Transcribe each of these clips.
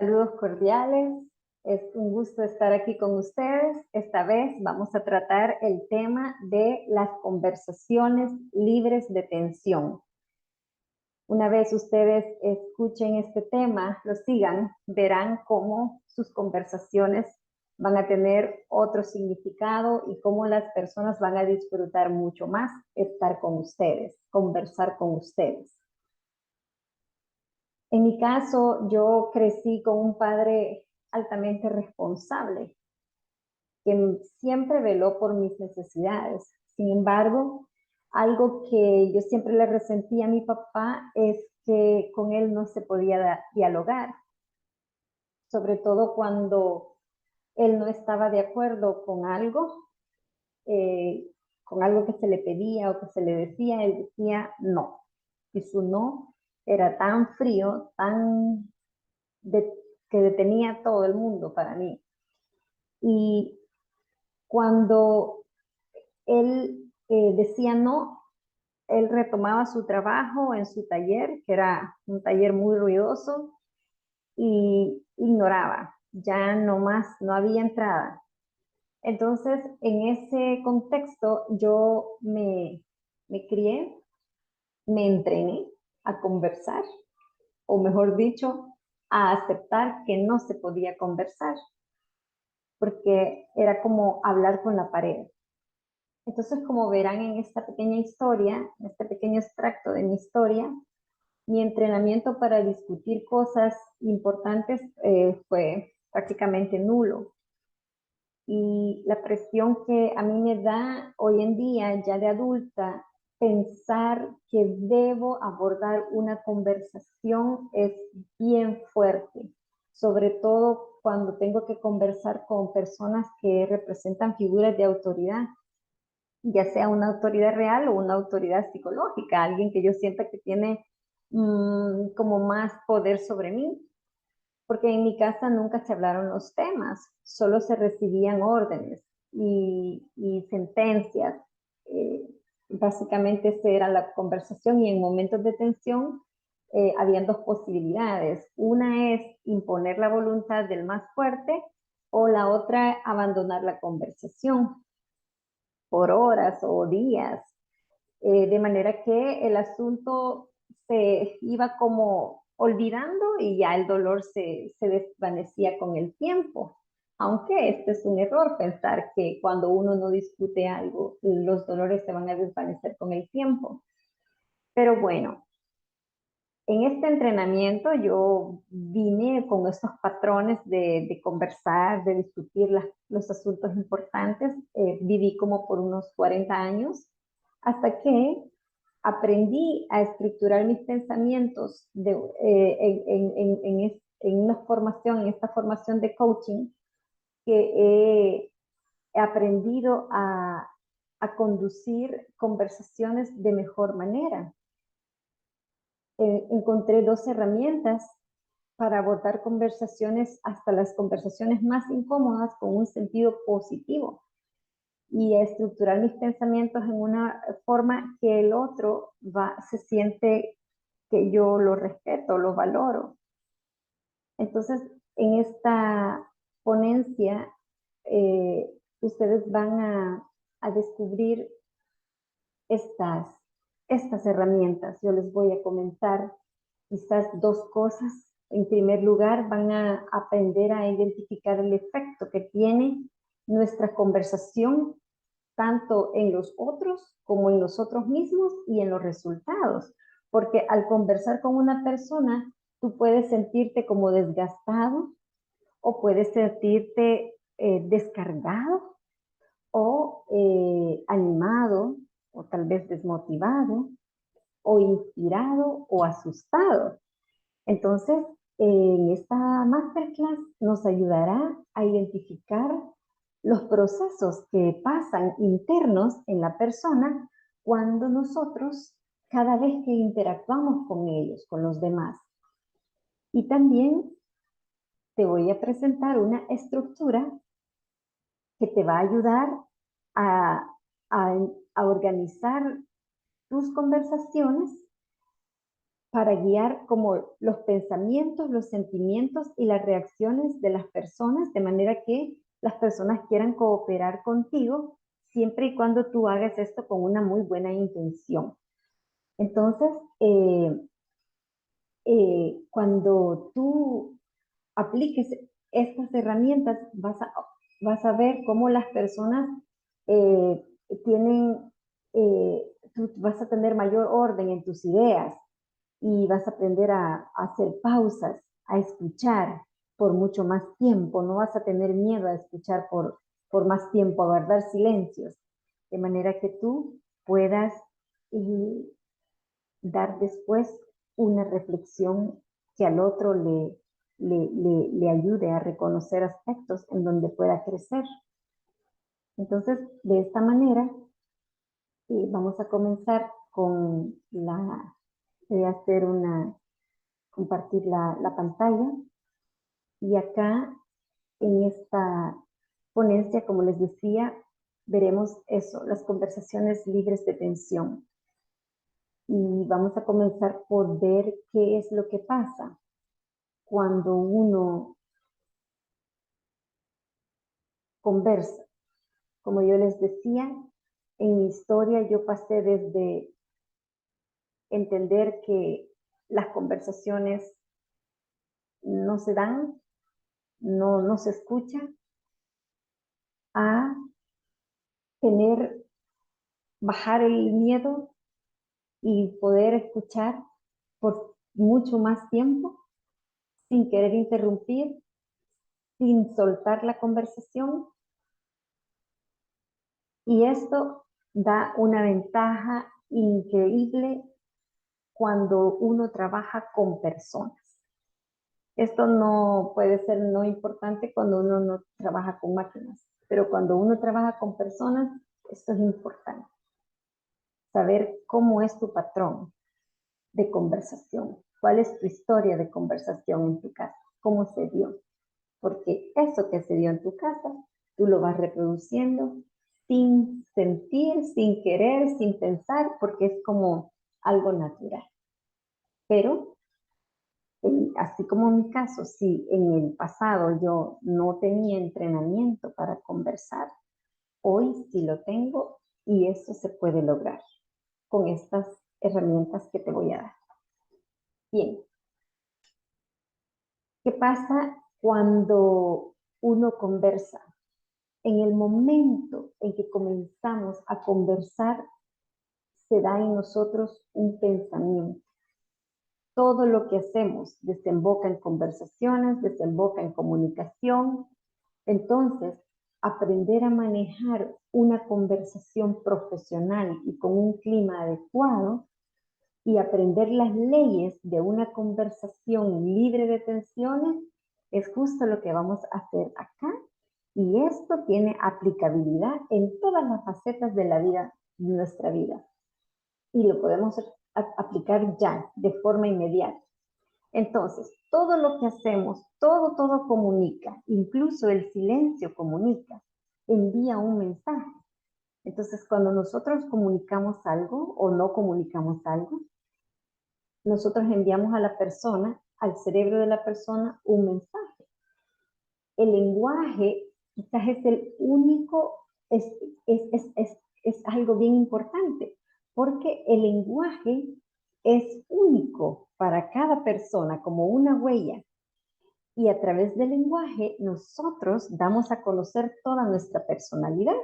Saludos cordiales, es un gusto estar aquí con ustedes. Esta vez vamos a tratar el tema de las conversaciones libres de tensión. Una vez ustedes escuchen este tema, lo sigan, verán cómo sus conversaciones van a tener otro significado y cómo las personas van a disfrutar mucho más estar con ustedes, conversar con ustedes. En mi caso, yo crecí con un padre altamente responsable, que siempre veló por mis necesidades. Sin embargo, algo que yo siempre le resentí a mi papá es que con él no se podía dialogar, sobre todo cuando él no estaba de acuerdo eh, con algo que se le pedía o que se le decía, él decía no. Y su no era tan frío, de, que detenía a todo el mundo para mí. Y cuando él decía no, él retomaba su trabajo en su taller, que era un taller muy ruidoso, y ignoraba, ya no más, no había entrada. Entonces, en ese contexto, me crié, me entrené a conversar, o mejor dicho, a aceptar que no se podía conversar, porque era como hablar con la pared. Entonces, como verán en esta pequeña historia, en este pequeño extracto de mi historia, mi entrenamiento para discutir cosas importantes fue prácticamente nulo. Y la presión que a mí me da hoy en día, ya de adulta, pensar que debo abordar una conversación es bien fuerte, sobre todo cuando tengo que conversar con personas que representan figuras de autoridad, ya sea una autoridad real o una autoridad psicológica, alguien que yo sienta que tiene como más poder sobre mí, porque en mi casa nunca se hablaron los temas, solo se recibían órdenes y sentencias. Eh, Básicamente esa era la conversación y en momentos de tensión habían dos posibilidades. Una es imponer la voluntad del más fuerte o la otra abandonar la conversación por horas o días, de manera que el asunto se iba como olvidando y ya el dolor se desvanecía con el tiempo. Aunque este es un error pensar que cuando uno no discute algo, los dolores se van a desvanecer con el tiempo. Pero bueno, en este entrenamiento yo vine con estos patrones de conversar, de discutir los asuntos importantes. Viví como por unos 40 años hasta que aprendí a estructurar mis pensamientos en una formación, en esta formación de coaching, que he aprendido a conducir conversaciones de mejor manera. Encontré dos herramientas para abordar conversaciones, hasta las conversaciones más incómodas, con un sentido positivo y a estructurar mis pensamientos en una forma que el otro se siente que yo lo respeto, lo valoro. Entonces, en esta ponencia, ustedes van a descubrir estas, estas herramientas. Yo les voy a comentar quizás dos cosas. En primer lugar, van a aprender a identificar el efecto que tiene nuestra conversación tanto en los otros como en nosotros mismos y en los resultados. Porque al conversar con una persona, tú puedes sentirte como desgastado o puedes sentirte descargado o animado o tal vez desmotivado o inspirado o asustado. Entonces, en esta masterclass nos ayudará a identificar los procesos que pasan internos en la persona cuando nosotros, cada vez que interactuamos con ellos, con los demás. Y también te voy a presentar una estructura que te va a ayudar a, a, a organizar tus conversaciones para guiar como los pensamientos, los sentimientos y las reacciones de las personas, de manera que las personas quieran cooperar contigo, siempre y cuando tú hagas esto con una muy buena intención. Entonces, cuando tú apliques estas herramientas, vas a ver cómo las personas eh, tienen, tú vas a tener mayor orden en tus ideas y vas a aprender a hacer pausas, a escuchar por mucho más tiempo. No vas a tener miedo a escuchar por más tiempo, a guardar silencios, de manera que tú puedas eh, dar después una reflexión que al otro le ayude a reconocer aspectos en donde pueda crecer. Entonces, de esta manera, vamos a comenzar con voy a hacer compartir la pantalla. Y acá, en esta ponencia, como les decía, veremos eso, las conversaciones libres de tensión. Y vamos a comenzar por ver qué es lo que pasa cuando uno conversa. Como yo les decía, en mi historia yo pasé desde entender que las conversaciones no se dan, no se escuchan, a bajar el miedo y poder escuchar por mucho más tiempo sin querer interrumpir, sin soltar la conversación. Y esto da una ventaja increíble cuando uno trabaja con personas. Esto no puede ser no importante cuando uno no trabaja con máquinas, pero cuando uno trabaja con personas, esto es importante. Saber cómo es tu patrón de conversación, cuál es tu historia de conversación en tu casa, cómo se dio. Porque eso que se dio en tu casa, tú lo vas reproduciendo sin sentir, sin querer, sin pensar, porque es como algo natural. Pero, así como en mi caso, si en el pasado yo no tenía entrenamiento para conversar, hoy sí lo tengo y eso se puede lograr con estas herramientas que te voy a dar. Bien, ¿qué pasa cuando uno conversa? En el momento en que comenzamos a conversar, se da en nosotros un pensamiento. Todo lo que hacemos desemboca en conversaciones, desemboca en comunicación. Entonces, aprender a manejar una conversación profesional y con un clima adecuado y aprender las leyes de una conversación libre de tensiones es justo lo que vamos a hacer acá. Y esto tiene aplicabilidad en todas las facetas de la vida, de nuestra vida. Y lo podemos aplicar ya, de forma inmediata. Entonces, todo lo que hacemos, todo comunica, incluso el silencio comunica, envía un mensaje. Entonces, cuando nosotros comunicamos algo o no comunicamos algo, nosotros enviamos a la persona, al cerebro de la persona, un mensaje. El lenguaje quizás es el único, es algo bien importante, porque el lenguaje es único para cada persona, como una huella. Y a través del lenguaje nosotros damos a conocer toda nuestra personalidad.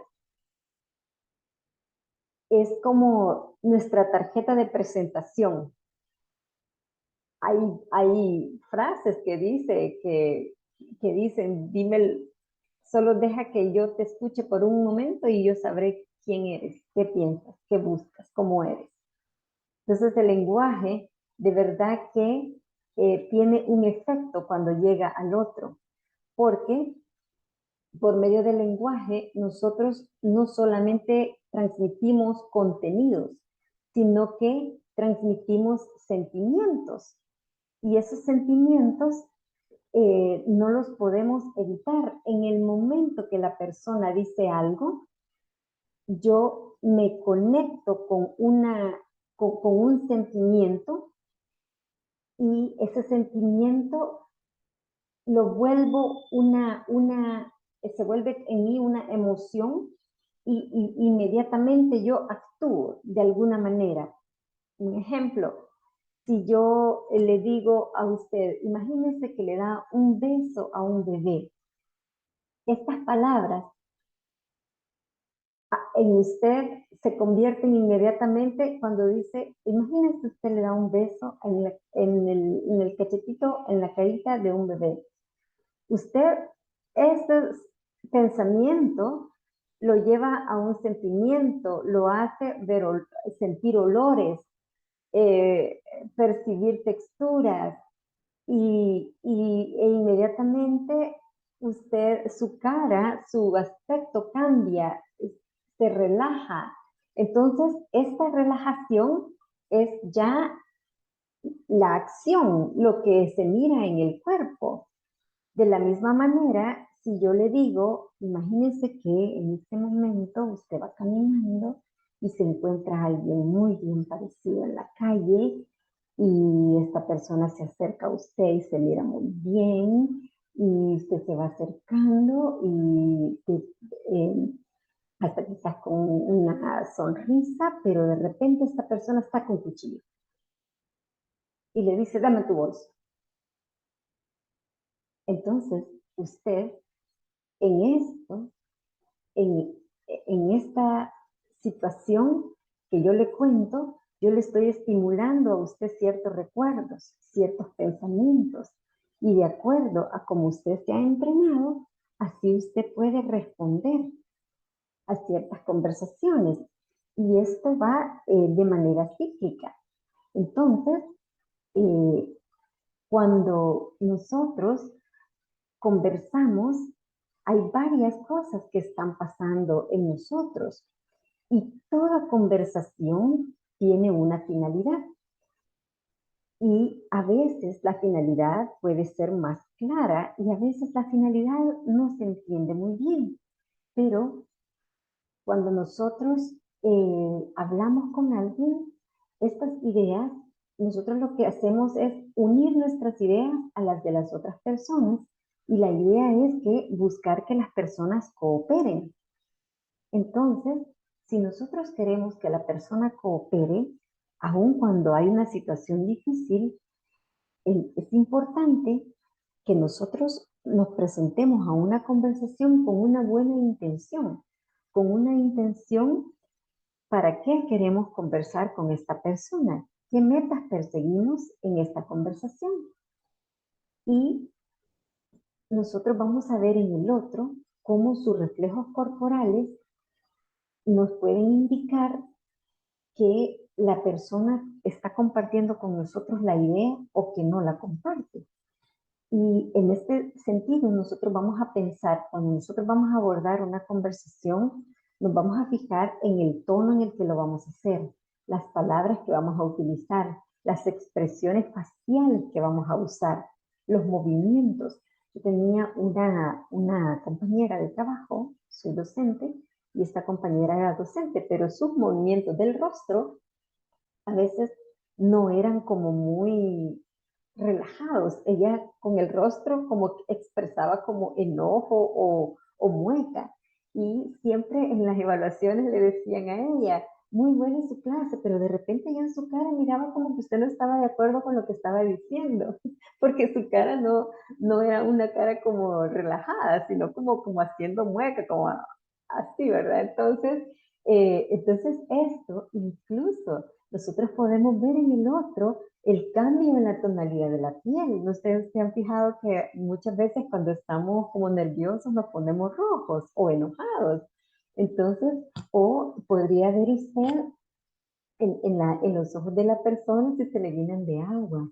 Es como nuestra tarjeta de presentación. Hay frases que dicen, dime, solo deja que yo te escuche por un momento y yo sabré quién eres, qué piensas, qué buscas, cómo eres. Entonces el lenguaje de verdad que tiene un efecto cuando llega al otro, porque por medio del lenguaje nosotros no solamente transmitimos contenidos, sino que transmitimos sentimientos. Y esos sentimientos no los podemos evitar. En el momento que la persona dice algo, yo me conecto con un sentimiento y ese sentimiento lo vuelvo se vuelve en mí una emoción y inmediatamente yo actúo de alguna manera. Un ejemplo, si yo le digo a usted, imagínese que le da un beso a un bebé, estas palabras en usted se convierten inmediatamente cuando dice, imagínese usted le da un beso en el cachetito, en la carita de un bebé. Usted, este pensamiento lo lleva a un sentimiento, lo hace sentir olores, eh, percibir texturas e inmediatamente usted, su cara, su aspecto cambia, se relaja. Entonces, esta relajación es ya la acción, lo que se mira en el cuerpo. De la misma manera, si yo le digo, imagínese que en este momento usted va caminando y se encuentra alguien muy bien parecido en la calle y esta persona se acerca a usted y se mira muy bien y usted se va acercando y hasta quizás con una sonrisa, pero de repente esta persona está con cuchillo y le dice, dame tu bolso. Entonces, usted en esto en, en esta situación que yo le cuento, yo le estoy estimulando a usted ciertos recuerdos, ciertos pensamientos, y de acuerdo a cómo usted se ha entrenado, así usted puede responder a ciertas conversaciones. Y esto va de manera cíclica. Entonces, eh, cuando nosotros conversamos, hay varias cosas que están pasando en nosotros. Y toda conversación tiene una finalidad. Y a veces la finalidad puede ser más clara y a veces la finalidad no se entiende muy bien. Pero cuando nosotros hablamos con alguien, estas ideas, nosotros lo que hacemos es unir nuestras ideas a las de las otras personas y la idea es que buscar que las personas cooperen. Entonces, si nosotros queremos que la persona coopere, aun cuando hay una situación difícil, es importante que nosotros nos presentemos a una conversación con una buena intención, con una intención para qué queremos conversar con esta persona, qué metas perseguimos en esta conversación. Y nosotros vamos a ver en el otro cómo sus reflejos corporales nos pueden indicar que la persona está compartiendo con nosotros la idea o que no la comparte. Y en este sentido, nosotros vamos a pensar, cuando nosotros vamos a abordar una conversación, nos vamos a fijar en el tono en el que lo vamos a hacer, las palabras que vamos a utilizar, las expresiones faciales que vamos a usar, los movimientos. Yo tenía una compañera de trabajo, soy docente, y esta compañera era docente, pero sus movimientos del rostro a veces no eran como muy relajados. Ella con el rostro como expresaba como enojo o mueca. Y siempre en las evaluaciones le decían a ella, muy buena su clase, pero de repente yo en su cara miraba como que usted no estaba de acuerdo con lo que estaba diciendo, porque su cara no era una cara como relajada, sino como haciendo mueca, como así, ¿verdad? Entonces esto incluso nosotros podemos ver en el otro el cambio en la tonalidad de la piel. Ustedes se han fijado que muchas veces cuando estamos como nerviosos nos ponemos rojos o enojados. Entonces, o podría ver usted en los ojos de la persona si se le llenan de agua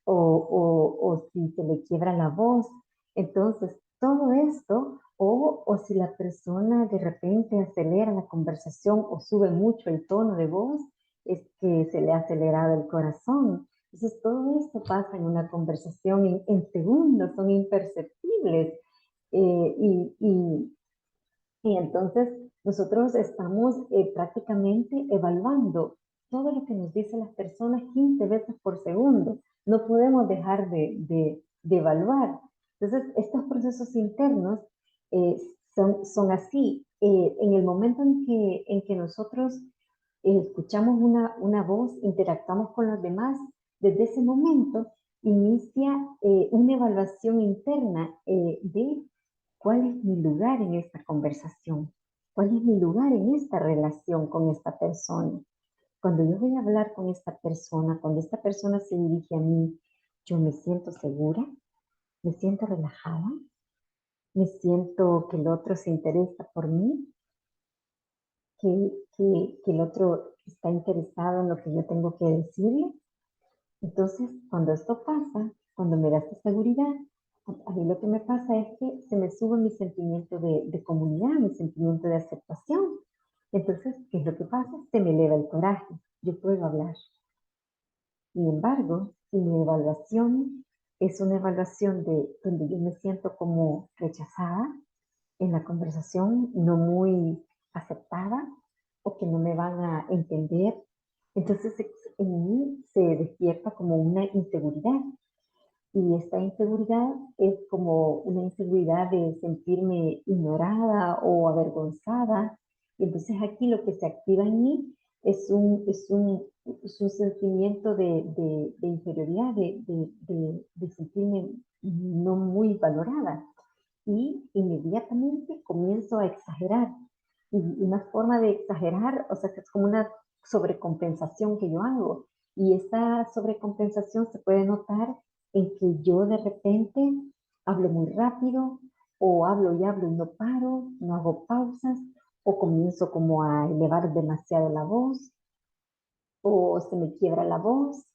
o si se le quiebra la voz. Entonces, todo esto, o si la persona de repente acelera la conversación o sube mucho el tono de voz, es que se le ha acelerado el corazón. Entonces, todo esto pasa en una conversación en segundos, son imperceptibles. Eh, y, y, y entonces nosotros estamos prácticamente evaluando todo lo que nos dicen las personas 15 veces por segundo. no podemos dejar de evaluar. Entonces, estos procesos internos eh, son así. En el momento en que nosotros escuchamos una voz, interactuamos con los demás, desde ese momento inicia una evaluación interna de cuál es mi lugar en esta conversación, cuál es mi lugar en esta relación con esta persona. Cuando yo voy a hablar con esta persona, cuando esta persona se dirige a mí, yo me siento segura, me siento relajada, me siento que el otro se interesa por mí, que el otro está interesado en lo que yo tengo que decirle. Entonces, cuando esto pasa, cuando me da esta seguridad, a mí lo que me pasa es que se me sube mi sentimiento de comunidad, mi sentimiento de aceptación. Entonces, ¿qué es lo que pasa? Se me eleva el coraje. Yo puedo hablar. Sin embargo, si mi evaluación es una evaluación de donde yo me siento como rechazada en la conversación, no muy aceptada o que no me van a entender, entonces en mí se despierta como una inseguridad. Y esta inseguridad es como una inseguridad de sentirme ignorada o avergonzada. Y entonces aquí lo que se activa en mí es un sentimiento de inferioridad, de sentirme no muy valorada. Y inmediatamente comienzo a exagerar. Y una forma de exagerar, o sea, que es como una sobrecompensación que yo hago. Y esa sobrecompensación se puede notar en que yo de repente hablo muy rápido, o hablo y no paro, no hago pausas, o comienzo como a elevar demasiado la voz, o se me quiebra la voz,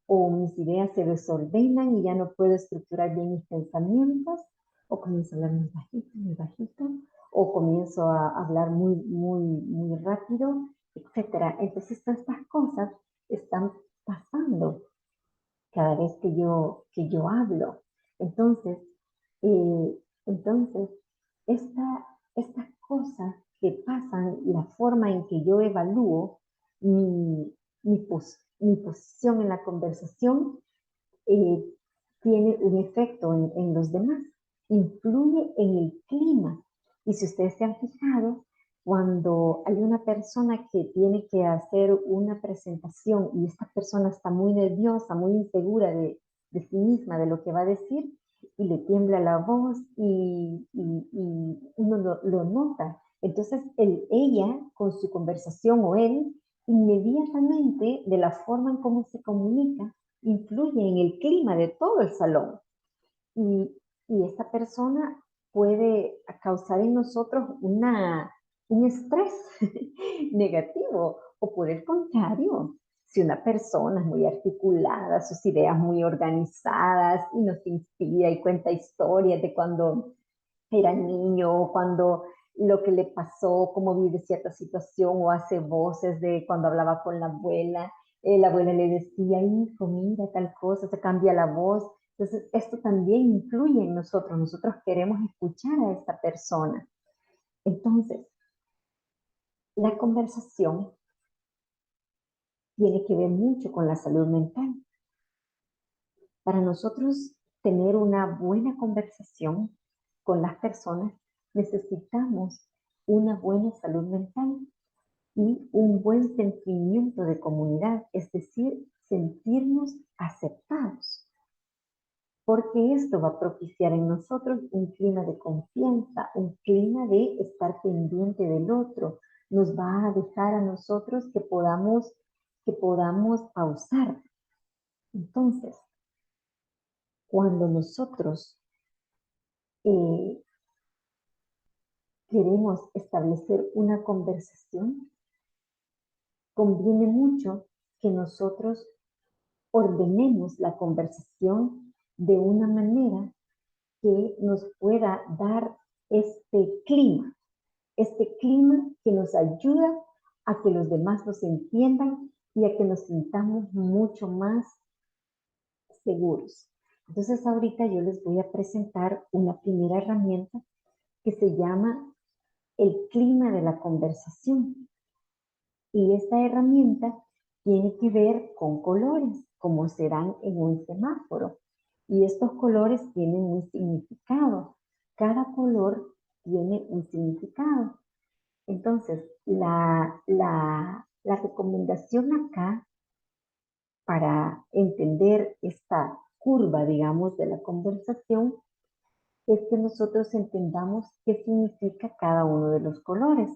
o mis ideas se desordenan y ya no puedo estructurar bien mis pensamientos, o comienzo a hablar muy bajito, o comienzo a hablar muy rápido, etcétera. Entonces, todas estas cosas están pasando cada vez que yo hablo. Entonces, eh, entonces estas cosas que pasan, la forma en que yo evalúo mi posición en la conversación, eh, tiene un efecto en los demás, influye en el clima. Y si ustedes se han fijado, cuando hay una persona que tiene que hacer una presentación y esta persona está muy nerviosa, muy insegura de sí misma, de lo que va a decir, y le tiembla la voz y uno lo nota. Entonces, ella con su conversación o él, inmediatamente, de la forma en cómo se comunica, influye en el clima de todo el salón. Y, y esta persona puede causar en nosotros un estrés negativo. O por el contrario, si una persona es muy articulada, sus ideas muy organizadas y nos inspira y cuenta historias de cuando era niño, cuando lo que le pasó, cómo vive cierta situación, o hace voces de cuando hablaba con la abuela le decía, hijo, mira tal cosa, se cambia la voz. Entonces, esto también influye en nosotros. Nosotros queremos escuchar a esta persona. Entonces, la conversación tiene que ver mucho con la salud mental. Para nosotros tener una buena conversación con las personas, necesitamos una buena salud mental y un buen sentimiento de comunidad, es decir, sentirnos aceptados, porque esto va a propiciar en nosotros un clima de confianza, un clima de estar pendiente del otro, nos va a dejar a nosotros que podamos pausar. Entonces, cuando nosotros eh, queremos establecer una conversación, conviene mucho que nosotros ordenemos la conversación de una manera que nos pueda dar este clima que nos ayuda a que los demás nos entiendan y a que nos sintamos mucho más seguros. Entonces ahorita yo les voy a presentar una primera herramienta que se llama el clima de la conversación. Y esta herramienta tiene que ver con colores. como se dan en un semáforo. Y estos colores tienen un significado. Cada color tiene un significado. Entonces, la recomendación acá para entender esta curva, digamos, de la conversación es que nosotros entendamos qué significa cada uno de los colores,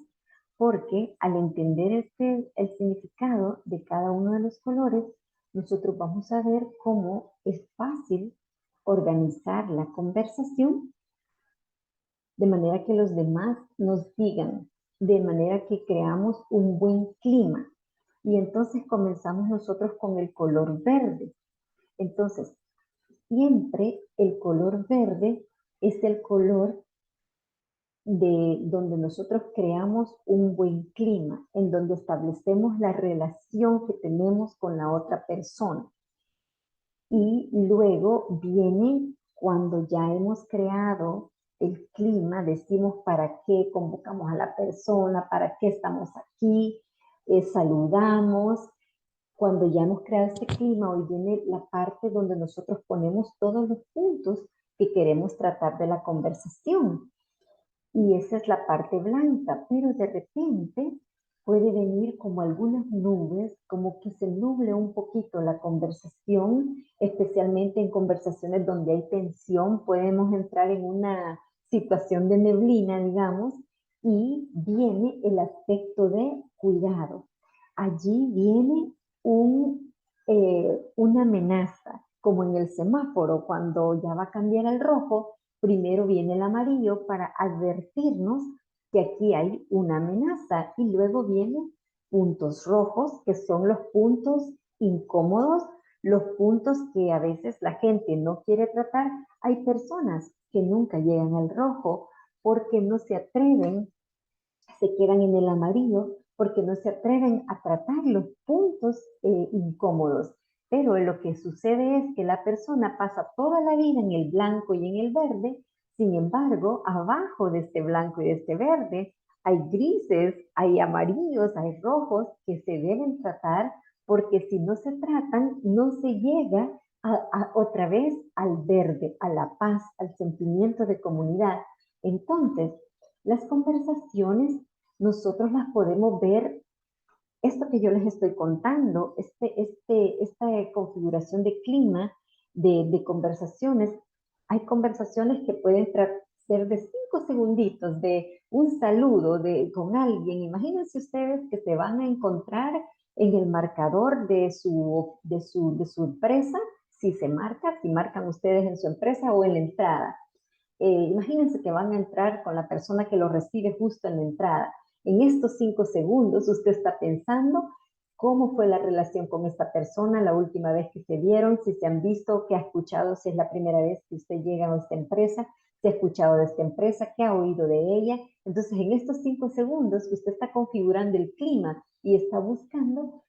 porque al entender el significado de cada uno de los colores, nosotros vamos a ver cómo es fácil organizar la conversación de manera que los demás nos sigan, de manera que creamos un buen clima. Y entonces comenzamos nosotros con el color verde. Entonces, siempre el color verde es el color de donde nosotros creamos un buen clima, en donde establecemos la relación que tenemos con la otra persona. Y luego viene cuando ya hemos creado el clima, decimos para qué convocamos a la persona, para qué estamos aquí, saludamos. Cuando ya hemos creado este clima, hoy viene la parte donde nosotros ponemos todos los puntos que queremos tratar de la conversación. Y esa es la parte blanca, pero de repente puede venir como algunas nubes, como que se nuble un poquito la conversación, especialmente en conversaciones donde hay tensión, podemos entrar en una situación de neblina, digamos, y viene el aspecto de cuidado. Allí viene una amenaza, como en el semáforo, cuando ya va a cambiar al rojo, primero viene el amarillo para advertirnos que aquí hay una amenaza y luego vienen puntos rojos, que son los puntos incómodos, los puntos que a veces la gente no quiere tratar. Hay personas que nunca llegan al rojo porque no se atreven, se quedan en el amarillo porque no se atreven a tratar los puntos incómodos. Pero lo que sucede es que la persona pasa toda la vida en el blanco y en el verde. Sin embargo, abajo de este blanco y de este verde hay grises, hay amarillos, hay rojos que se deben tratar, porque si no se tratan, no se llega otra vez al verde, a la paz, al sentimiento de comunidad. Entonces, las conversaciones nosotros las podemos ver, esto que yo les estoy contando, esta configuración de clima, de conversaciones. Hay conversaciones que pueden ser de 5 segunditos, de un saludo con alguien. Imagínense ustedes que se van a encontrar en el marcador de su empresa, si marcan ustedes en su empresa o en la entrada. Imagínense que van a entrar con la persona que lo recibe justo en la entrada. En estos 5 segundos usted está pensando cómo fue la relación con esta persona la última vez que se vieron, si se han visto, qué ha escuchado, si es la primera vez que usted llega a esta empresa, si ha escuchado de esta empresa, qué ha oído de ella. Entonces, en estos 5 segundos usted está configurando el clima y está buscando.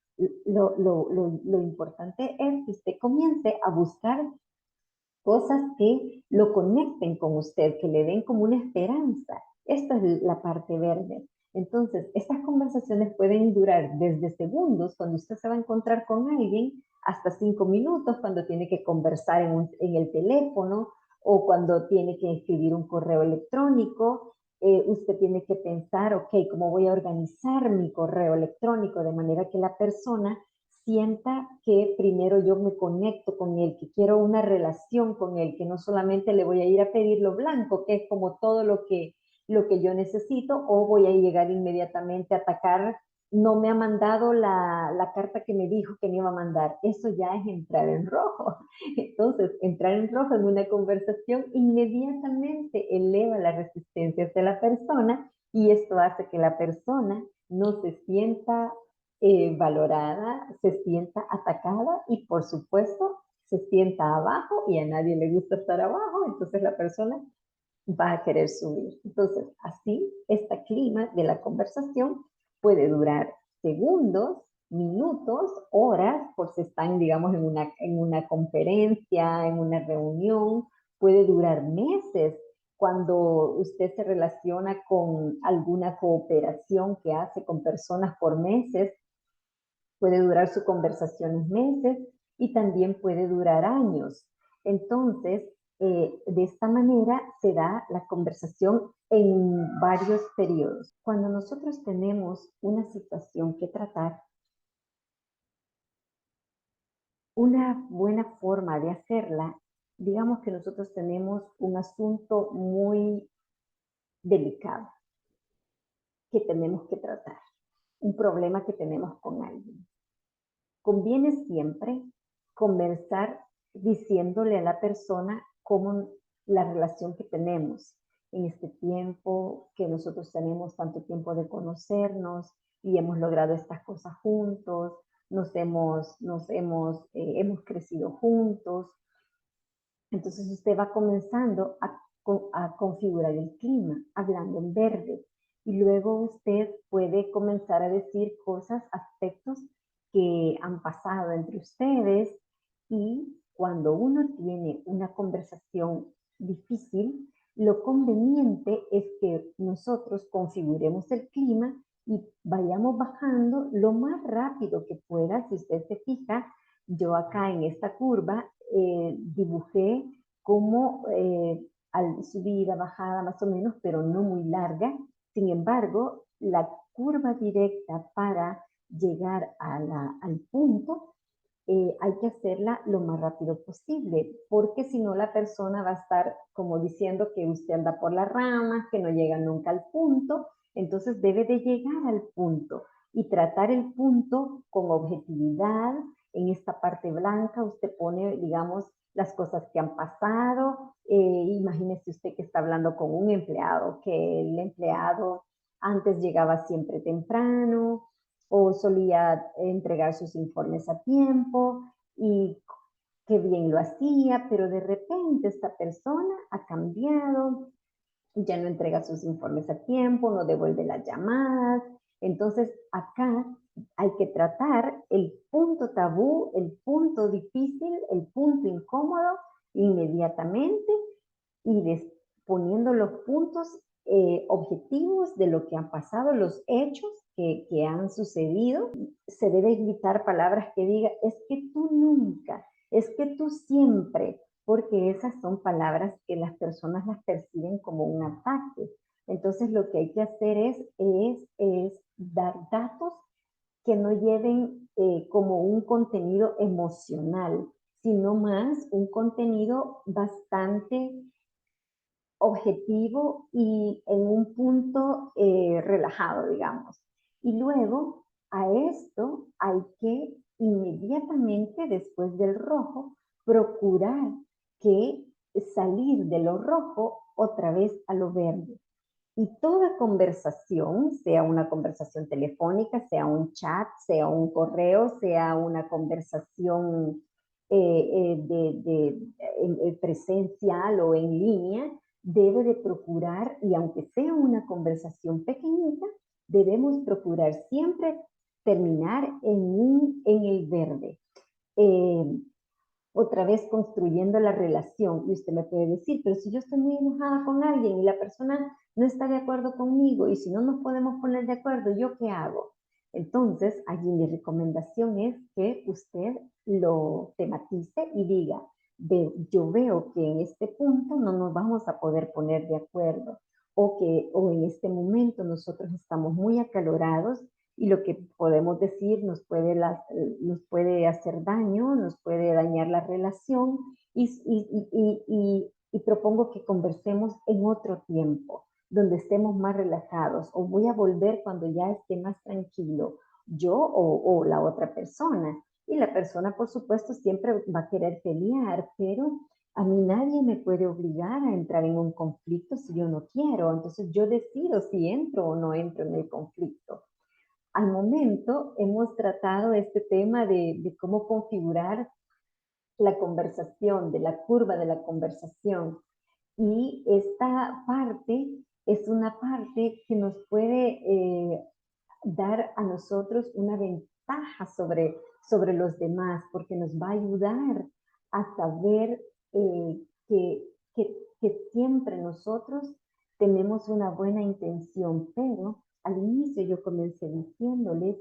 Lo importante es que usted comience a buscar cosas que lo conecten con usted, que le den como una esperanza. Esta es la parte verde. Entonces, estas conversaciones pueden durar desde segundos, cuando usted se va a encontrar con alguien, hasta 5 minutos, cuando tiene que conversar en el teléfono o cuando tiene que escribir un correo electrónico. Usted tiene que pensar, ok, ¿cómo voy a organizar mi correo electrónico de manera que la persona sienta que primero yo me conecto con él, que quiero una relación con él, que no solamente le voy a ir a pedir lo blanco, que es como todo lo que yo necesito, o voy a llegar inmediatamente a atacar, no me ha mandado la carta que me dijo que me iba a mandar. Eso ya es entrar en rojo. Entonces, entrar en rojo en una conversación inmediatamente eleva la resistencia de la persona y esto hace que la persona no se sienta valorada, se sienta atacada y por supuesto se sienta abajo y a nadie le gusta estar abajo, entonces la persona va a querer subir. Entonces, así, este clima de la conversación puede durar segundos, minutos, horas, por si están, digamos, en una conferencia, en una reunión, puede durar meses. Cuando usted se relaciona con alguna cooperación que hace con personas por meses, puede durar su conversación meses. y también puede durar años. Entonces, de esta manera se da la conversación en varios periodos. Cuando nosotros tenemos una situación que tratar, una buena forma de hacerla, digamos que nosotros tenemos un asunto muy delicado que tenemos que tratar, un problema que tenemos con alguien. Conviene siempre conversar diciéndole a la persona cómo la relación que tenemos en este tiempo, que nosotros tenemos tanto tiempo de conocernos y hemos logrado estas cosas juntos, hemos crecido juntos. Entonces usted va comenzando a configurar el clima, hablando en verde. Y luego usted puede comenzar a decir cosas, aspectos que han pasado entre ustedes. Y cuando uno tiene una conversación difícil, lo conveniente es que nosotros configuremos el clima y vayamos bajando lo más rápido que pueda. Si usted se fija, yo acá en esta curva dibujé como subida, bajada más o menos, pero no muy larga. Sin embargo, la curva directa para llegar al punto hay que hacerla lo más rápido posible, porque si no la persona va a estar como diciendo que usted anda por las ramas, que no llega nunca al punto. Entonces debe de llegar al punto y tratar el punto con objetividad. En esta parte blanca usted pone, digamos, las cosas que han pasado. Imagínese usted que está hablando con un empleado, que el empleado antes llegaba siempre temprano, o solía entregar sus informes a tiempo y qué bien lo hacía, pero de repente esta persona ha cambiado, ya no entrega sus informes a tiempo, no devuelve las llamadas. Entonces acá hay que tratar el punto tabú, el punto difícil, el punto incómodo inmediatamente y poniendo los puntos objetivos de lo que han pasado, los hechos que han sucedido. Se debe evitar palabras que diga, es que tú nunca, es que tú siempre, porque esas son palabras que las personas las perciben como un ataque. Entonces lo que hay que hacer es dar datos que no lleven como un contenido emocional, sino más un contenido bastante objetivo y en un punto relajado, digamos. Y luego a esto hay que inmediatamente después del rojo procurar que salir de lo rojo otra vez a lo verde. Y toda conversación, sea una conversación telefónica, sea un chat, sea un correo, sea una conversación presencial o en línea, debe de procurar, y aunque sea una conversación pequeñita, debemos procurar siempre terminar en el verde. Eh, Otra vez construyendo la relación. Y usted me puede decir, pero si yo estoy muy enojada con alguien y la persona no está de acuerdo conmigo y si no nos podemos poner de acuerdo, ¿yo qué hago? Entonces, allí mi recomendación es que usted lo tematice y diga, yo veo que en este punto no nos vamos a poder poner de acuerdo o en este momento nosotros estamos muy acalorados y lo que podemos decir nos puede hacer daño, nos puede dañar la relación y propongo que conversemos en otro tiempo, donde estemos más relajados o voy a volver cuando ya esté más tranquilo, yo o la otra persona. Y la persona, por supuesto, siempre va a querer pelear, pero a mí nadie me puede obligar a entrar en un conflicto si yo no quiero. Entonces yo decido si entro o no entro en el conflicto. Al momento hemos tratado este tema de cómo configurar la conversación, de la curva de la conversación. Y esta parte es una parte que nos puede dar a nosotros una ventaja sobre los demás, porque nos va a ayudar a saber que siempre nosotros tenemos una buena intención, pero al inicio yo comencé diciéndoles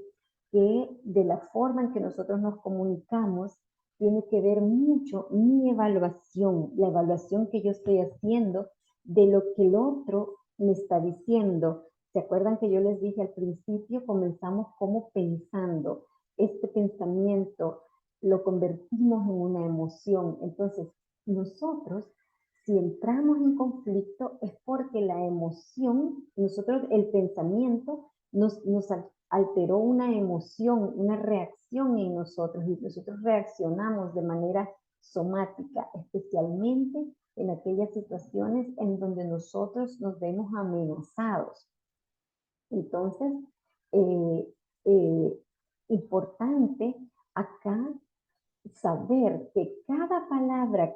que de la forma en que nosotros nos comunicamos tiene que ver mucho mi evaluación, la evaluación que yo estoy haciendo de lo que el otro me está diciendo. ¿Se acuerdan que yo les dije al principio? Comenzamos como pensando. Este pensamiento lo convertimos en una emoción. Entonces, nosotros, si entramos en conflicto, es porque la emoción, nosotros, el pensamiento, nos alteró una emoción, una reacción en nosotros y nosotros reaccionamos de manera somática, especialmente en aquellas situaciones en donde nosotros nos vemos amenazados. Entonces, eh, eh, importante acá saber que cada palabra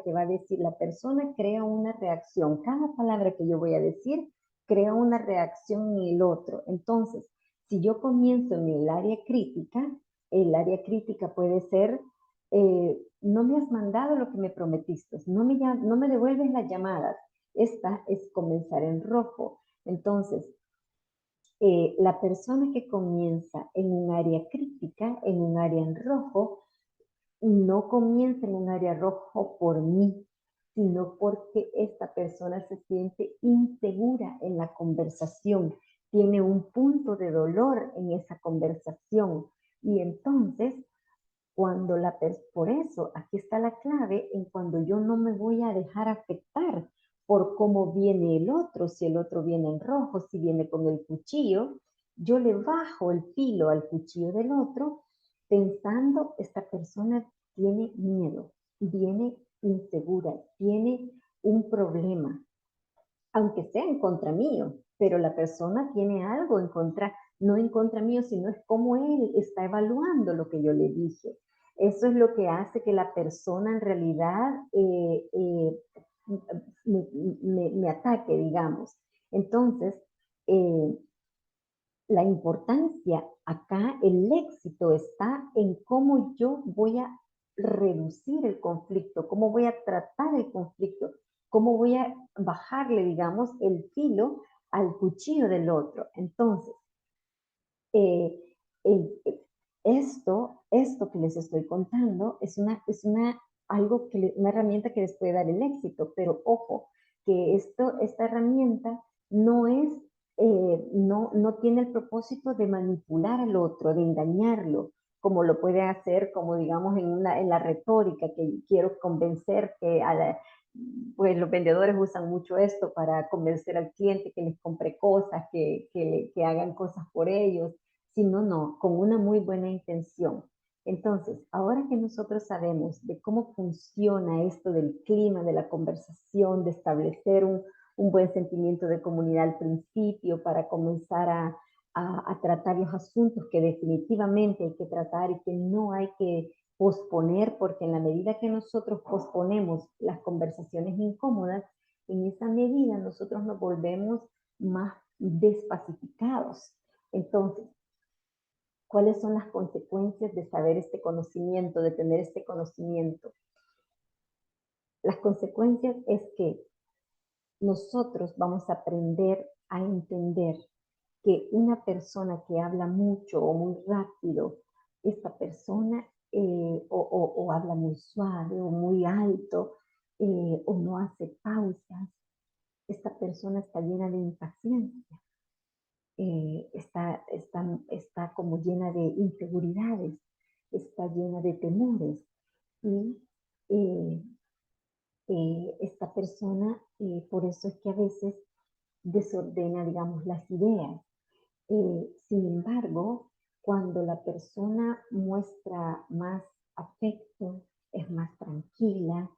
que va a decir la persona crea una reacción. Cada palabra que yo voy a decir crea una reacción en el otro. Entonces, si yo comienzo en el área crítica puede ser, no me has mandado lo que me prometiste, no me devuelves las llamadas. Esta es comenzar en rojo. Entonces, la persona que comienza en un área crítica, en un área en rojo, no comienza en un área rojo por mí, sino porque esta persona se siente insegura en la conversación, tiene un punto de dolor en esa conversación. Y entonces, por eso, aquí está la clave en cuando yo no me voy a dejar afectar por cómo viene el otro, si el otro viene en rojo, si viene con el cuchillo, yo le bajo el filo al cuchillo del otro pensando, esta persona tiene miedo, viene insegura, tiene un problema, aunque sea en contra mío, pero la persona tiene algo en contra, no en contra mío, sino es como él está evaluando lo que yo le dije. Eso es lo que hace que la persona en realidad me ataque, digamos. Entonces, eh, la importancia acá, el éxito está en cómo yo voy a reducir el conflicto, cómo voy a tratar el conflicto, cómo voy a bajarle, digamos, el filo al cuchillo del otro. Entonces, eh, eh, esto que les estoy contando una herramienta que les puede dar el éxito, pero ojo, que esta herramienta no tiene el propósito de manipular al otro, de engañarlo, como lo puede hacer, como digamos en la retórica, que quiero convencer pues los vendedores usan mucho esto para convencer al cliente que les compre cosas, que hagan cosas por ellos, sino no, con una muy buena intención. Entonces, ahora que nosotros sabemos de cómo funciona esto del clima, de la conversación, de establecer un buen sentimiento de comunidad al principio para comenzar a tratar los asuntos que definitivamente hay que tratar y que no hay que posponer, porque en la medida que nosotros posponemos las conversaciones incómodas, en esa medida nosotros nos volvemos más despacificados. Entonces, ¿cuáles son las consecuencias de saber este conocimiento, de tener este conocimiento? Las consecuencias es que nosotros vamos a aprender a entender que una persona que habla mucho o muy rápido, esta persona o habla muy suave o muy alto o no hace pausas, esta persona está llena de impaciencia, está como llena de inseguridades, está llena de temores y eh, esta persona, por eso es que a veces desordena, digamos, las ideas. Sin embargo, cuando la persona muestra más afecto, es más tranquila,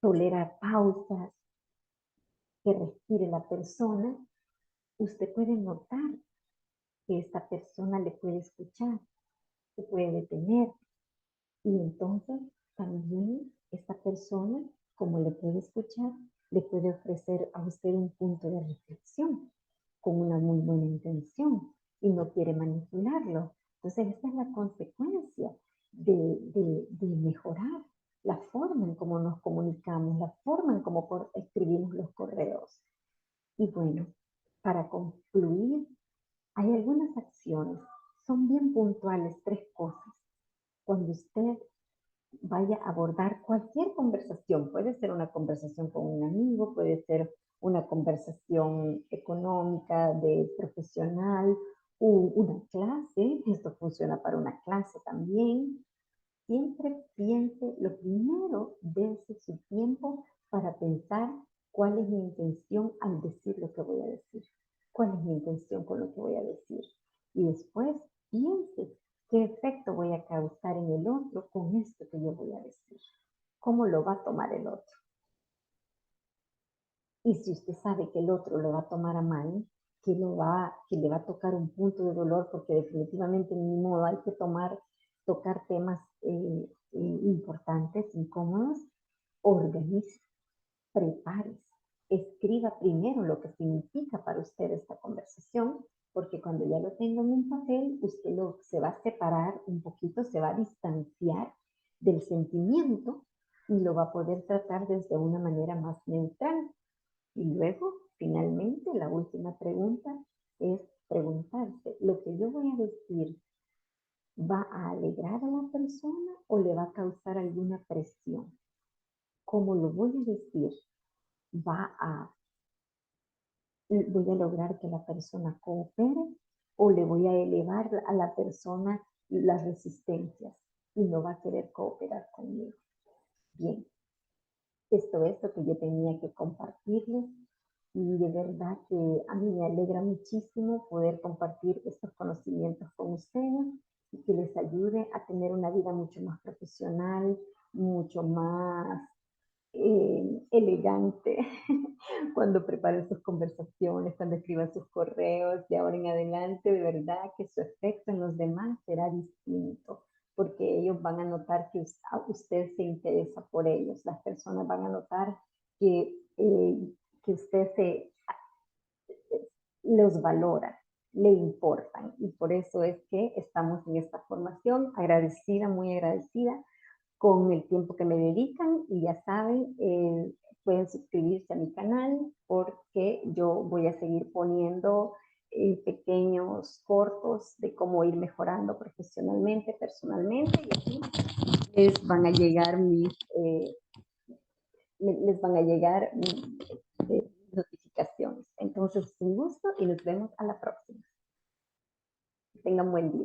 tolera pausas, que respire la persona, usted puede notar que esta persona le puede escuchar, se puede detener y entonces también esta persona, como le puede escuchar, le puede ofrecer a usted un punto de reflexión con una muy buena intención y no quiere manipularlo. Entonces, esta es la consecuencia de mejorar la forma en cómo nos comunicamos, la forma en cómo escribimos los correos. Y bueno, para concluir, hay algunas acciones, son bien puntuales, 3 cosas. cuando usted vaya a abordar cualquier conversación. Puede ser una conversación con un amigo, puede ser una conversación económica, de profesional, una clase. Esto funciona para una clase también. Siempre piense, lo primero, dése su tiempo para pensar cuál es mi intención al decir lo que voy a decir. ¿Cuál es mi intención con lo que voy a decir? Y después piense qué efecto voy a causar en el otro con esto que yo voy a decir. ¿Cómo lo va a tomar el otro? Y si usted sabe que el otro lo va a tomar a mal, que le va a tocar un punto de dolor, porque definitivamente ni modo hay que tocar temas importantes, incómodos, organice, prepárese, escriba primero lo que significa para usted esta conversación, porque cuando ya lo tenga en un papel, usted se va a separar un poquito, se va a distanciar del sentimiento y lo va a poder tratar desde una manera más neutral. Y luego, finalmente, la última pregunta es preguntarse, ¿lo que yo voy a decir va a alegrar a la persona o le va a causar alguna presión? ¿Cómo lo voy a decir? ¿Voy a lograr que la persona coopere o le voy a elevar a la persona las resistencias y no va a querer cooperar conmigo? Bien, esto es lo que yo tenía que compartirles. Y de verdad que a mí me alegra muchísimo poder compartir estos conocimientos con ustedes y que les ayude a tener una vida mucho más profesional, mucho más elegante cuando preparen sus conversaciones, cuando escriban sus correos, de ahora en adelante, de verdad que su efecto en los demás será distinto, porque ellos van a notar que usted se interesa por ellos, las personas van a notar que usted los valora, le importan, y por eso es que estamos en esta formación, agradecida, muy agradecida con el tiempo que me dedican y ya saben, pueden suscribirse a mi canal porque yo voy a seguir poniendo pequeños cortos de cómo ir mejorando profesionalmente, personalmente y así les van a llegar les van a llegar notificaciones. Entonces, un gusto y nos vemos a la próxima. Que tengan buen día.